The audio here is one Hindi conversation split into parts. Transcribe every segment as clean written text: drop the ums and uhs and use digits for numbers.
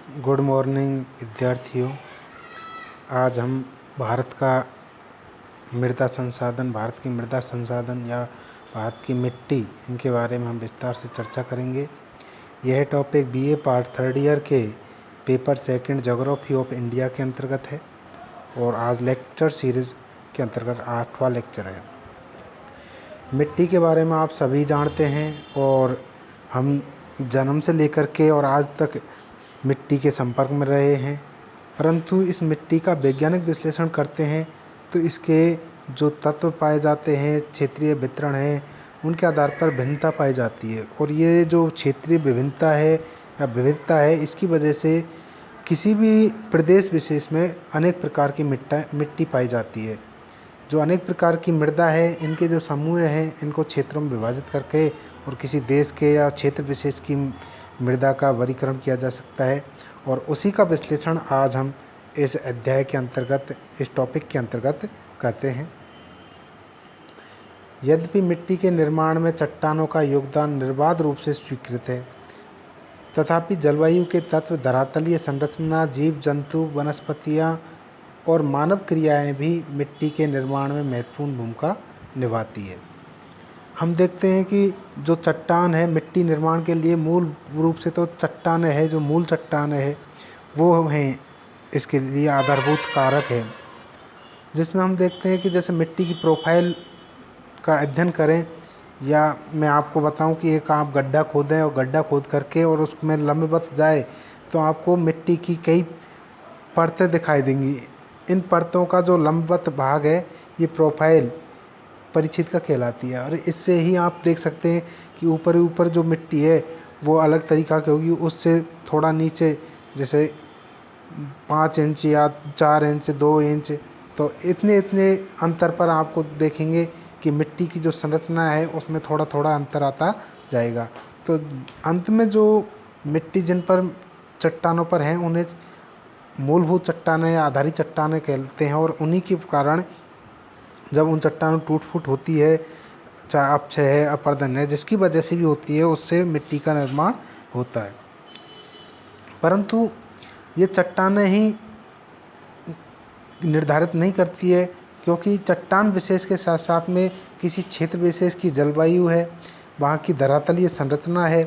गुड मॉर्निंग विद्यार्थियों। आज हम भारत की मृदा संसाधन या भारत की मिट्टी, इनके बारे में हम विस्तार से चर्चा करेंगे। यह topic BA part third year के paper second geography of India के अंतर्गत है और आज लेक्चर सीरीज़ के अंतर्गत 8वां लेक्चर है। मिट्टी के बारे में आप सभी जानते हैं और हम जन्म से लेकर के और आज तक मिट्टी के संपर्क में रहे हैं, परंतु इस मिट्टी का वैज्ञानिक विश्लेषण करते हैं तो इसके जो तत्व पाए जाते हैं, क्षेत्रीय वितरण है, उनके आधार पर भिन्नता पाई जाती है। और ये जो क्षेत्रीय विभिन्नता है या विविधता है, इसकी वजह से किसी भी प्रदेश विशेष में अनेक प्रकार की मिट्टी पाई जाती है। जो अनेक प्रकार की मृदा है, इनके जो समूह हैं, इनको क्षेत्रों में विभाजित करके और किसी देश के या क्षेत्र विशेष की मृदा का वर्गीकरण किया जा सकता है और उसी का विश्लेषण आज हम इस अध्याय के अंतर्गत, इस टॉपिक के अंतर्गत करते हैं। यद्यपि मिट्टी के निर्माण में चट्टानों का योगदान निर्बाध रूप से स्वीकृत है, तथापि जलवायु के तत्व, धरातलीय संरचना, जीव जंतु, वनस्पतियाँ और मानव क्रियाएं भी मिट्टी के निर्माण में महत्वपूर्ण भूमिका निभाती है। हम देखते हैं कि जो चट्टान है, मिट्टी निर्माण के लिए मूल रूप से तो चट्टान है, जो मूल चट्टान है वो हैं इसके लिए आधारभूत कारक है, जिसमें हम देखते हैं कि जैसे मिट्टी की प्रोफाइल का अध्ययन करें, या मैं आपको बताऊं कि एक आप गड्ढा खोदें और गड्ढा खोद करके और उसमें लंबवत जाए तो आपको मिट्टी की कई परतें दिखाई देंगी। इन परतों का जो लंबवत भाग है, ये प्रोफाइल परिचित का कहलाती है। और इससे ही आप देख सकते हैं कि ऊपर जो मिट्टी है वो अलग तरीक़ा की होगी, उससे थोड़ा नीचे जैसे 5 इंच या 4 इंच, 2 इंच, तो इतने अंतर पर आपको देखेंगे कि मिट्टी की जो संरचना है उसमें थोड़ा थोड़ा अंतर आता जाएगा। तो अंत में जो मिट्टी जिन पर चट्टानों पर हैं, उन्हें मूलभूत चट्टानें या आधारित चट्टानें कहते हैं और उन्हीं के कारण जब उन चट्टानों टूट फूट होती है, चाहे अपक्षय है, अपरदन है, जिसकी वजह से भी होती है, उससे मिट्टी का निर्माण होता है। परंतु ये चट्टानें ही निर्धारित नहीं करती है, क्योंकि चट्टान विशेष के साथ साथ में किसी क्षेत्र विशेष की जलवायु है, वहाँ की धरातलीय संरचना है,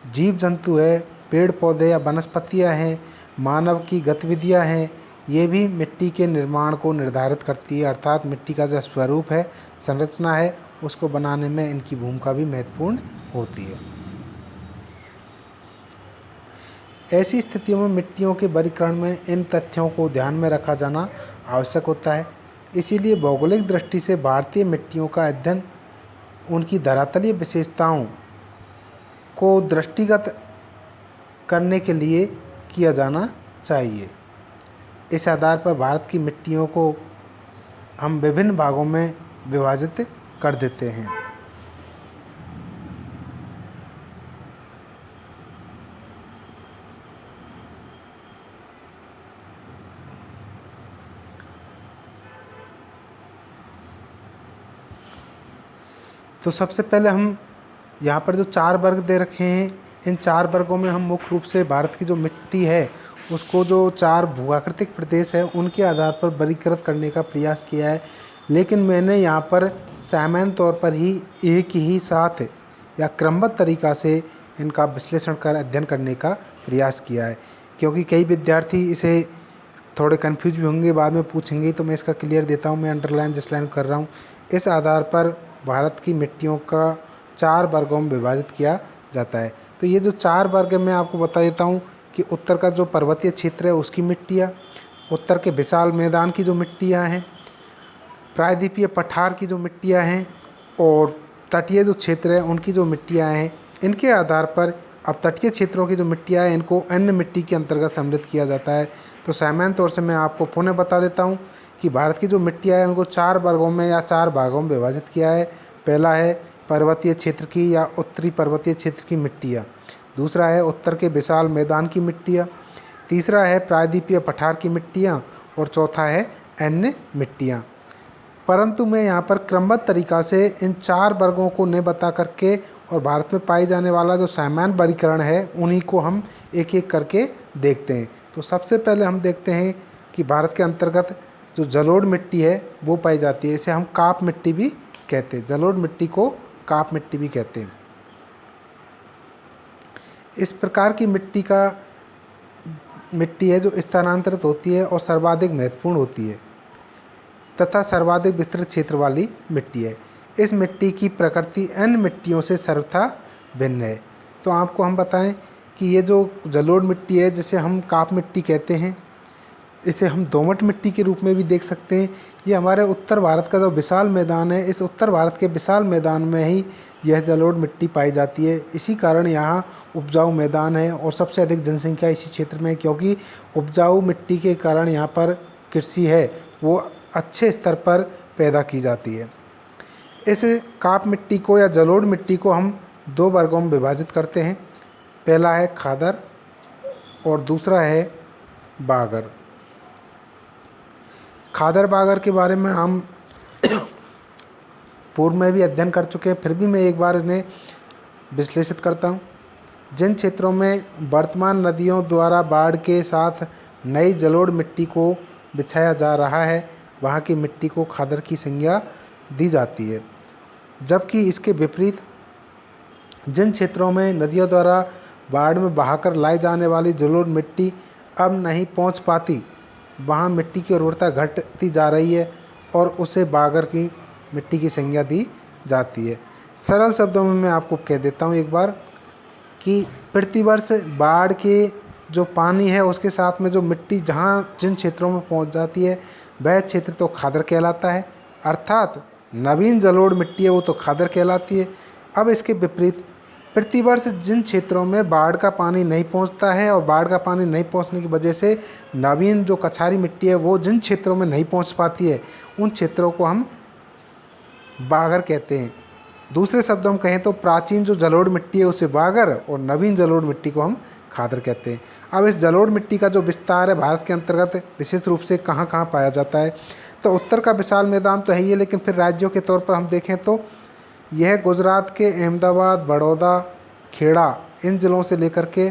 जीव जंतु है, पेड़ पौधे या वनस्पतियाँ हैं, मानव की गतिविधियाँ हैं, ये भी मिट्टी के निर्माण को निर्धारित करती है। अर्थात मिट्टी का जो स्वरूप है, संरचना है, उसको बनाने में इनकी भूमिका भी महत्वपूर्ण होती है। ऐसी स्थितियों में मिट्टियों के वर्गीकरण में इन तथ्यों को ध्यान में रखा जाना आवश्यक होता है। इसीलिए भौगोलिक दृष्टि से भारतीय मिट्टियों का अध्ययन उनकी धरातलीय विशेषताओं को दृष्टिगत करने के लिए किया जाना चाहिए। इस आधार पर भारत की मिट्टियों को हम विभिन्न भागों में विभाजित कर देते हैं। तो सबसे पहले हम यहाँ पर जो 4 वर्ग दे रखे हैं, इन 4 वर्गों में हम मुख्य रूप से भारत की जो मिट्टी है उसको जो 4 भूआकृतिक प्रदेश है उनके आधार पर वर्गीकृत करने का प्रयास किया है। लेकिन मैंने यहाँ पर सामान्य तौर पर ही एक ही साथ या क्रमबद्ध तरीक़ा से इनका विश्लेषण कर अध्ययन करने का प्रयास किया है, क्योंकि कई विद्यार्थी इसे थोड़े कन्फ्यूज भी होंगे, बाद में पूछेंगे, तो मैं इसका क्लियर देता हूँ। मैं अंडरलाइन जिसलाइन कर रहा हूँ। इस आधार पर भारत की मिट्टियों का 4 वर्गों में विभाजित किया जाता है। तो ये जो 4 वर्ग मैं आपको बता देता हूँ कि उत्तर का जो पर्वतीय क्षेत्र है उसकी मिट्टियाँ, उत्तर के विशाल मैदान की जो मिट्टियाँ हैं, प्रायद्वीपीय पठार की जो मिट्टियाँ हैं और तटीय जो क्षेत्र है उनकी जो मिट्टियाँ हैं, इनके आधार पर अब तटीय क्षेत्रों की जो मिट्टियाँ हैं इनको अन्य मिट्टी के अंतर्गत सम्मिलित किया जाता है। तो सामान्य तौर से मैं आपको पुनः बता देता हूँ कि भारत की जो मिट्टियाँ हैं उनको 4 वर्गों में या 4 भागों में विभाजित किया है। पहला है पर्वतीय क्षेत्र की या उत्तरी पर्वतीय क्षेत्र की मिट्टियाँ, दूसरा है उत्तर के विशाल मैदान की मिट्टियाँ, तीसरा है प्रायद्वीपीय पठार की मिट्टियाँ और चौथा है अन्य मिट्टियाँ। परंतु मैं यहाँ पर क्रमबद्ध तरीक़ा से इन 4 वर्गों को नहीं बता करके और भारत में पाई जाने वाला जो सामान्य वर्गीकरण है उन्हीं को हम एक एक करके देखते हैं। तो सबसे पहले हम देखते हैं कि भारत के अंतर्गत जो जलोढ़ मिट्टी है वो पाई जाती है। इसे हम काप मिट्टी भी कहते हैं, जलोढ़ मिट्टी को काप मिट्टी भी कहते हैं। इस प्रकार की मिट्टी है जो स्थानांतरित होती है और सर्वाधिक महत्वपूर्ण होती है तथा सर्वाधिक विस्तृत क्षेत्र वाली मिट्टी है। इस मिट्टी की प्रकृति अन्य मिट्टियों से सर्वथा भिन्न है। तो आपको हम बताएं कि ये जो जलोढ़ मिट्टी है जिसे हम काप मिट्टी कहते हैं, इसे हम दोमट मिट्टी के रूप में भी देख सकते हैं। ये हमारे उत्तर भारत का जो विशाल मैदान है, इस उत्तर भारत के विशाल मैदान में ही यह जलोढ़ मिट्टी पाई जाती है। इसी कारण यहाँ उपजाऊ मैदान है और सबसे अधिक जनसंख्या इसी क्षेत्र में है, क्योंकि उपजाऊ मिट्टी के कारण यहाँ पर कृषि है वो अच्छे स्तर पर पैदा की जाती है। इस काप मिट्टी को या जलोढ़ मिट्टी को हम दो वर्गों में विभाजित करते हैं। पहला है खादर और दूसरा है बागर। खादर बागर के बारे में हम पूर्व में भी अध्ययन कर चुके हैं, फिर भी मैं एक बार इन्हें विश्लेषित करता हूँ। जिन क्षेत्रों में वर्तमान नदियों द्वारा बाढ़ के साथ नई जलोढ़ मिट्टी को बिछाया जा रहा है, वहाँ की मिट्टी को खादर की संज्ञा दी जाती है। जबकि इसके विपरीत जिन क्षेत्रों में नदियों द्वारा बाढ़ में बहाकर लाई जाने वाली जलोढ़ मिट्टी अब नहीं पहुँच पाती, वहाँ मिट्टी की उर्वरता घटती जा रही है और उसे बागर की मिट्टी की संज्ञा दी जाती है। सरल शब्दों में मैं आपको कह देता हूँ एक बार कि प्रतिवर्ष बाढ़ के जो पानी है उसके साथ में जो मिट्टी जहाँ जिन क्षेत्रों में पहुँच जाती है वह क्षेत्र तो खादर कहलाता है, अर्थात नवीन जलोढ़ मिट्टी है वो तो खादर कहलाती है। अब इसके विपरीत प्रतिवर्ष जिन क्षेत्रों में बाढ़ का पानी नहीं पहुंचता है और बाढ़ का पानी नहीं पहुंचने की वजह से नवीन जो कछारी मिट्टी है वो जिन क्षेत्रों में नहीं पहुंच पाती है, उन क्षेत्रों को हम बागर कहते हैं। दूसरे शब्दों में कहें तो प्राचीन जो जलोढ़ मिट्टी है उसे बागर और नवीन जलोढ़ मिट्टी को हम खादर कहते हैं। अब इस जलोढ़ मिट्टी का जो विस्तार है भारत के अंतर्गत विशेष रूप से कहाँ कहाँ पाया जाता है, तो उत्तर का विशाल मैदान तो है ही है, लेकिन फिर राज्यों के तौर पर हम देखें तो यह गुजरात के अहमदाबाद, बड़ौदा, खेड़ा इन ज़िलों से लेकर के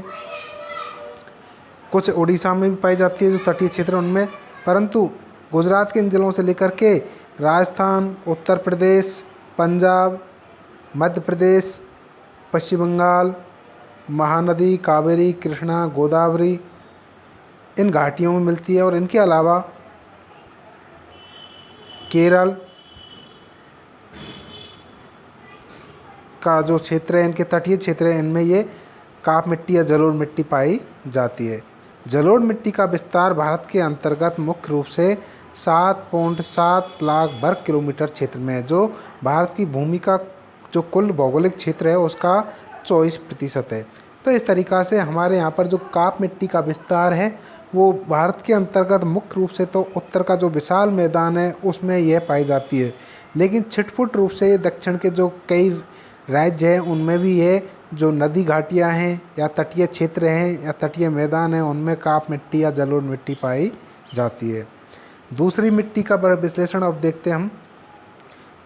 कुछ उड़ीसा में भी पाई जाती है जो तटीय क्षेत्र उनमें, परंतु गुजरात के इन ज़िलों से लेकर के राजस्थान, उत्तर प्रदेश, पंजाब, मध्य प्रदेश, पश्चिम बंगाल, महानदी कावेरी, कृष्णा, गोदावरी इन घाटियों में मिलती है। और इनके अलावा केरल का जो क्षेत्र है, इनके तटीय क्षेत्र है, इनमें ये काप मिट्टी या जलोढ़ मिट्टी पाई जाती है। जलोढ़ मिट्टी का विस्तार भारत के अंतर्गत मुख्य रूप से 7.7 लाख वर्ग किलोमीटर क्षेत्र में है, जो भारत की भूमि का जो कुल भौगोलिक क्षेत्र है उसका 24% है। तो इस तरीक़ा से हमारे यहाँ पर जो काप मिट्टी का विस्तार है वो भारत के अंतर्गत मुख्य रूप से तो उत्तर का जो विशाल मैदान है उसमें यह पाई जाती है, लेकिन छिटपुट रूप से दक्षिण के जो कई राज्य हैं उनमें भी ये जो नदी घाटियाँ हैं या तटीय क्षेत्र हैं या तटीय मैदान हैं उनमें काप मिट्टी या जलोढ़ मिट्टी पाई जाती है। दूसरी मिट्टी का विश्लेषण अब देखते हैं हम,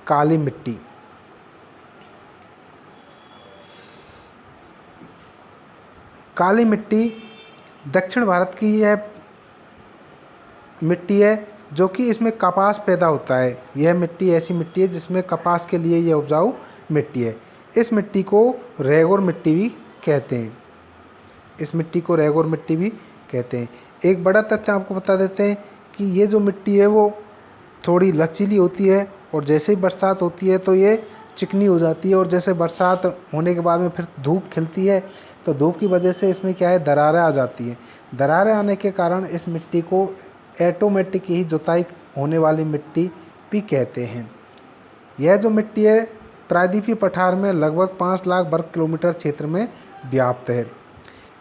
काली मिट्टी। काली मिट्टी दक्षिण भारत की यह मिट्टी है जो कि इसमें कपास पैदा होता है। यह मिट्टी ऐसी मिट्टी है जिसमें कपास के लिए यह उपजाऊ मिट्टी है। इस मिट्टी को रेगोर मिट्टी भी कहते हैं। इस मिट्टी को रेगोर मिट्टी भी कहते हैं। एक बड़ा तथ्य आपको बता देते हैं कि ये जो मिट्टी है वो थोड़ी लचीली होती है और जैसे ही बरसात होती है तो ये चिकनी हो जाती है, और जैसे बरसात होने के बाद में फिर धूप खिलती है तो धूप की वजह से इसमें क्या है, दरारें आ जाती हैं। दरारें आने के कारण इस मिट्टी को ऑटोमेटिक ही जुताई होने वाली मिट्टी भी कहते हैं। यह जो मिट्टी है प्रायद्वीपीय पठार में लगभग 5 लाख वर्ग किलोमीटर क्षेत्र में व्याप्त है।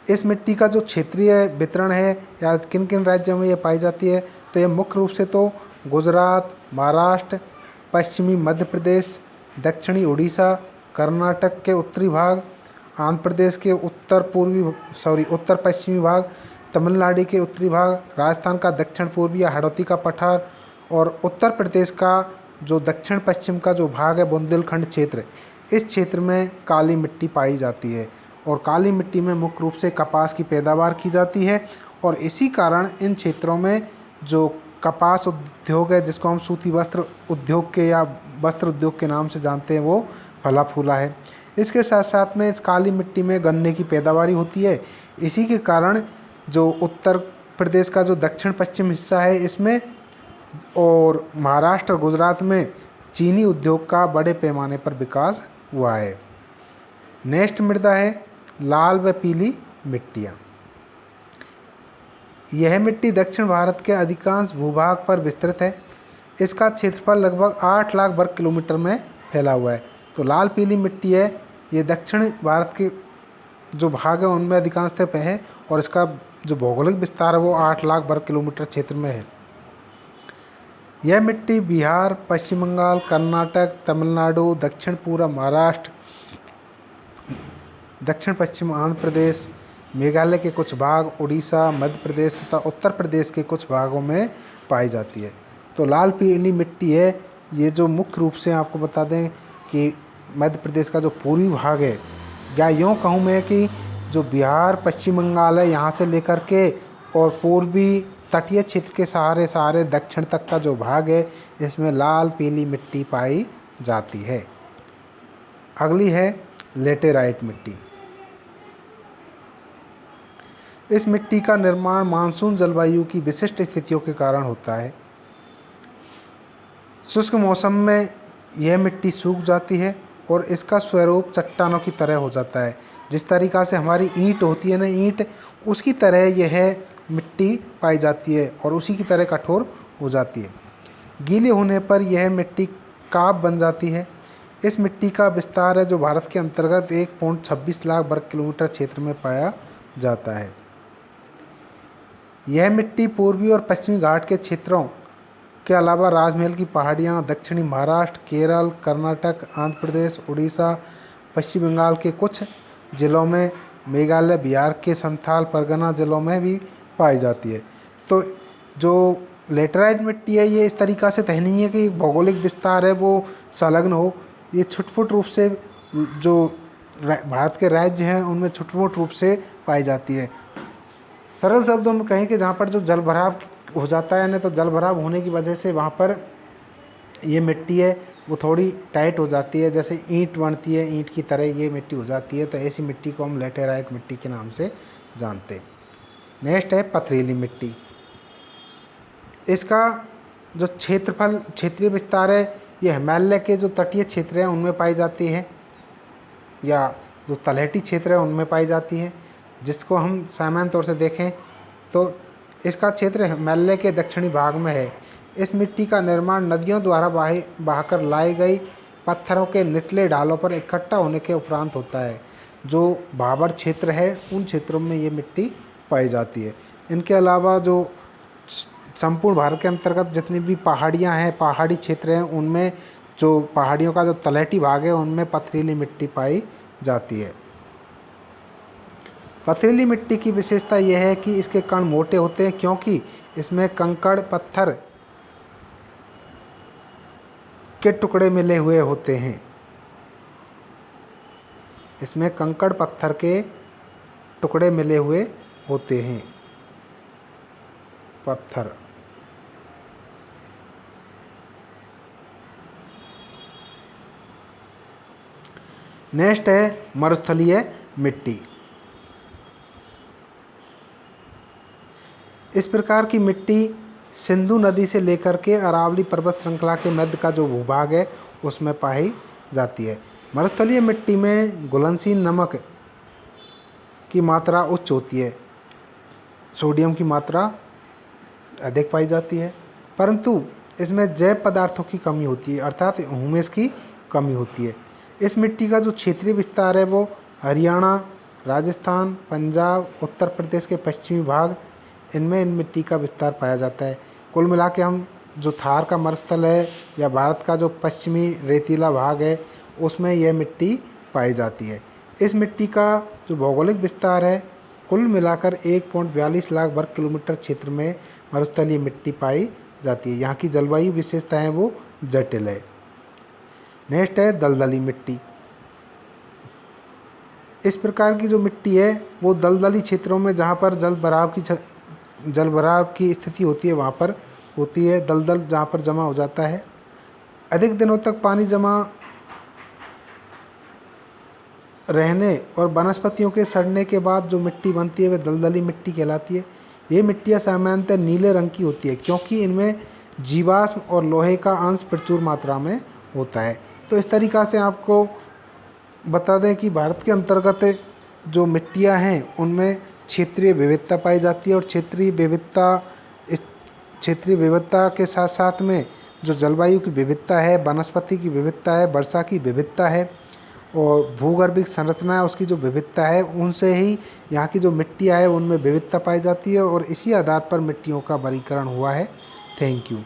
इस मिट्टी का जो क्षेत्रीय वितरण है या किन किन राज्यों में यह पाई जाती है, तो यह मुख्य रूप से तो गुजरात, महाराष्ट्र, पश्चिमी मध्य प्रदेश, दक्षिणी उड़ीसा, कर्नाटक के उत्तरी भाग, आंध्र प्रदेश के उत्तर पश्चिमी भाग, तमिलनाडु के उत्तरी भाग, राजस्थान का दक्षिण पूर्वी या हाड़ौती का पठार और उत्तर प्रदेश का जो दक्षिण पश्चिम का जो भाग है बुंदेलखंड क्षेत्र, इस क्षेत्र में काली मिट्टी पाई जाती है और काली मिट्टी में मुख्य रूप से कपास की पैदावार की जाती है और इसी कारण इन क्षेत्रों में जो कपास उद्योग है, जिसको हम सूती वस्त्र उद्योग के या वस्त्र उद्योग के नाम से जानते हैं, वो फला फूला है। इसके साथ साथ में इस काली मिट्टी में गन्ने की पैदावारी होती है। इसी के कारण जो उत्तर प्रदेश का जो दक्षिण पश्चिम हिस्सा है इसमें और महाराष्ट्र और गुजरात में चीनी उद्योग का बड़े पैमाने पर विकास हुआ है। नेक्स्ट मृदा है लाल व पीली मिट्टियाँ। यह मिट्टी दक्षिण भारत के अधिकांश भूभाग पर विस्तृत है। इसका क्षेत्रफल लगभग 8 लाख वर्ग किलोमीटर में फैला हुआ है। तो लाल पीली मिट्टी है, ये दक्षिण भारत के जो भाग है उनमें अधिकांशतः पे है और इसका जो भौगोलिक विस्तार है वो 8 लाख वर्ग किलोमीटर क्षेत्र में है। यह मिट्टी बिहार, पश्चिम बंगाल, कर्नाटक, तमिलनाडु, दक्षिण पूर्व महाराष्ट्र, दक्षिण पश्चिम आंध्र प्रदेश, मेघालय के कुछ भाग, उड़ीसा, मध्य प्रदेश तथा उत्तर प्रदेश के कुछ भागों में पाई जाती है। तो लाल पीली मिट्टी है, ये जो मुख्य रूप से आपको बता दें कि मध्य प्रदेश का जो पूर्वी भाग है, या यूँ कहूँ मैं कि जो बिहार, पश्चिम बंगाल है, यहाँ से लेकर के और पूर्वी तटीय क्षेत्र के सहारे दक्षिण तक का जो भाग है इसमें लाल पीली मिट्टी पाई जाती है। अगली है लेटेराइट मिट्टी। इस मिट्टी का निर्माण मानसून जलवायु की विशिष्ट स्थितियों के कारण होता है। शुष्क मौसम में यह मिट्टी सूख जाती है और इसका स्वरूप चट्टानों की तरह हो जाता है। जिस तरीक़ा से हमारी ईंट होती है ना, ईंट, उसकी तरह यह मिट्टी पाई जाती है और उसी की तरह कठोर हो जाती है। गीले होने पर यह मिट्टी काप बन जाती है। इस मिट्टी का विस्तार है जो भारत के अंतर्गत 1.26 लाख वर्ग किलोमीटर क्षेत्र में पाया जाता है। यह मिट्टी पूर्वी और पश्चिमी घाट के क्षेत्रों के अलावा राजमहल की पहाड़ियाँ, दक्षिणी महाराष्ट्र, केरल, कर्नाटक, आंध्र प्रदेश, उड़ीसा, पश्चिम बंगाल के कुछ ज़िलों में, मेघालय, बिहार के संथाल परगना ज़िलों में भी पाई जाती है। तो जो लेटराइट मिट्टी है ये इस तरीक़ा से तय नहीं है कि भौगोलिक विस्तार है वो संलग्न हो। ये छुटपुट रूप से जो भारत के राज्य हैं उनमें छुटपुट रूप से पाई जाती है। सरल शब्दों में कहें कि जहाँ पर जो जल भराव हो जाता है ना, तो जल भराव होने की वजह से वहाँ पर ये मिट्टी है वो थोड़ी टाइट हो जाती है, जैसे ईंट बनती है, ईंट की तरह ये मिट्टी हो जाती है। तो ऐसी मिट्टी को हम लेटेराइट मिट्टी के नाम से जानते हैं। नेक्स्ट है पथरीली मिट्टी। इसका जो क्षेत्रीय विस्तार है ये हिमालय के जो तटीय क्षेत्र हैं उनमें पाई जाती है या जो तलहटी क्षेत्र है उनमें पाई जाती है। जिसको हम सामान्य तौर से देखें तो इसका क्षेत्र हिमालय के दक्षिणी भाग में है। इस मिट्टी का निर्माण नदियों द्वारा बहाकर लाई गई पत्थरों के निचले ढालों पर इकट्ठा होने के उपरांत होता है। जो भाबर क्षेत्र है उन क्षेत्रों में ये मिट्टी पाई जाती है। इनके अलावा जो संपूर्ण भारत के अंतर्गत जितनी भी पहाड़ियाँ हैं, पहाड़ी क्षेत्र हैं, उनमें जो पहाड़ियों का जो तलहटी भाग है उनमें पथरीली मिट्टी पाई जाती है। पथरीली मिट्टी की विशेषता यह है कि इसके कण मोटे होते हैं क्योंकि इसमें कंकड़ पत्थर के टुकड़े मिले हुए होते हैं। इसमें कंकड़ पत्थर के टुकड़े मिले हुए होते हैं। पत्थर नेक्स्ट है मरुस्थलीय मिट्टी। इस प्रकार की मिट्टी सिंधु नदी से लेकर के अरावली पर्वत श्रृंखला के मध्य का जो भूभाग है उसमें पाई जाती है। मरुस्थलीय मिट्टी में घुलनशील नमक की मात्रा उच्च होती है, सोडियम की मात्रा अधिक पाई जाती है, परंतु इसमें जैव पदार्थों की कमी होती है, अर्थात ह्यूमस की कमी होती है। इस मिट्टी का जो क्षेत्रीय विस्तार है वो हरियाणा, राजस्थान, पंजाब, उत्तर प्रदेश के पश्चिमी भाग, इनमें इन मिट्टी का विस्तार पाया जाता है। कुल मिला के हम जो थार का मरुस्थल है या भारत का जो पश्चिमी रेतीला भाग है उसमें यह मिट्टी पाई जाती है। इस मिट्टी का जो भौगोलिक विस्तार है कुल मिलाकर 1.42 लाख वर्ग किलोमीटर क्षेत्र में मरुस्थलीय मिट्टी पाई जाती है। यहाँ की जलवायु विशेषताएं वो जटिल है। नेक्स्ट है दलदली मिट्टी। इस प्रकार की जो मिट्टी है वो दलदली क्षेत्रों में, जहाँ पर जल भराव की स्थिति होती है, वहाँ पर होती है। दलदल जहाँ पर जमा हो जाता है, अधिक दिनों तक पानी जमा रहने और वनस्पतियों के सड़ने के बाद जो मिट्टी बनती है वह दलदली मिट्टी कहलाती है। ये मिट्टियाँ सामान्यतः नीले रंग की होती है क्योंकि इनमें जीवाश्म और लोहे का अंश प्रचुर मात्रा में होता है। तो इस तरीक़ा से आपको बता दें कि भारत के अंतर्गत जो मिट्टियाँ हैं उनमें क्षेत्रीय विविधता पाई जाती है, और क्षेत्रीय विविधता के साथ साथ में जो जलवायु की विविधता है, वनस्पति की विविधता है, वर्षा की विविधता है और भूगर्भिक संरचना है उसकी जो विविधता है, उनसे ही यहाँ की जो मिट्टियाँ है उनमें विविधता पाई जाती है और इसी आधार पर मिट्टियों का वर्गीकरण हुआ है। Thank you.